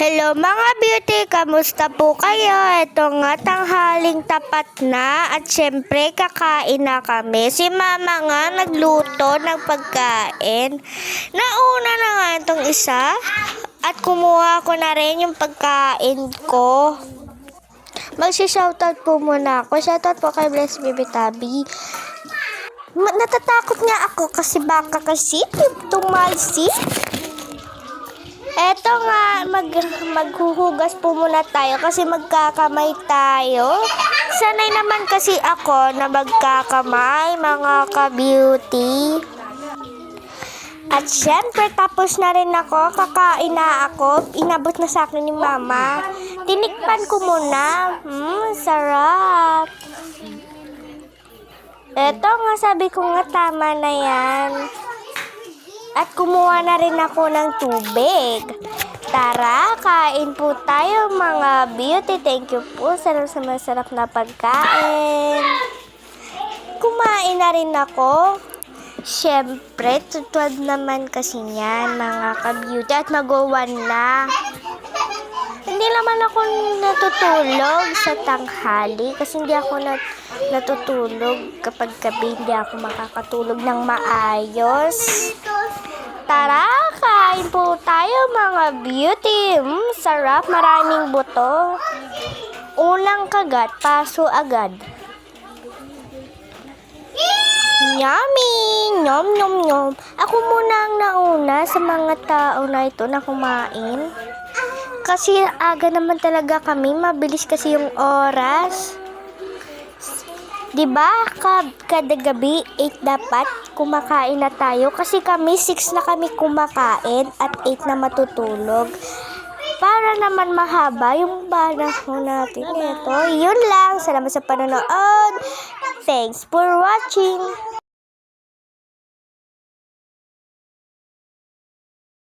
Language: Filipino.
Hello mga beauty, kamusta po kayo? Ito nga tanghaling tapat na at syempre kakain na kami. Si mama nga nagluto ng pagkain. Nauna na nga itong isa at kumuha ko na rin yung pagkain ko. Magsi-shoutout po muna ako. Shoutout po kay Bless Baby Tabi. Natatakot nga ako kasi baka kasi tumalsik. Eto nga, maghuhugas po muna tayo kasi magkakamay tayo. Sanay naman kasi ako na magkakamay, mga ka-beauty. At syempre, tapos na rin ako, kakain na ako. Inabot na sa akin ni mama. Tinikpan ko muna. Sarap. Eto nga, sabi ko nga tama na yan. At kumuha na rin ako ng tubig. Tara, kain po tayo mga beauty. Thank you po sa masarap na pagkain. Kumain na rin ako. Siyempre, tutwad naman kasi niyan mga ka-beauty. At mag-1 na. Hindi naman ako natutulog sa tanghali kasi hindi ako natutulog kapag gabi. Hindi ako makakatulog ng maayos. Tara, kain po tayo mga beauty. Sarap, maraming buto. Unang kagat, paso agad. Yummy! Nom nom nom. Ako muna ang nauna sa mga tao na ito na kumain. Kasi aga naman talaga kami, mabilis kasi yung oras. Diba, kada gabi 8 dapat kumakain na tayo. Kasi kami 6 na kami kumakain at 8 na matutulog. Para naman mahaba yung panahon natin. Ito, yun lang. Salamat sa panonood. Thanks for watching.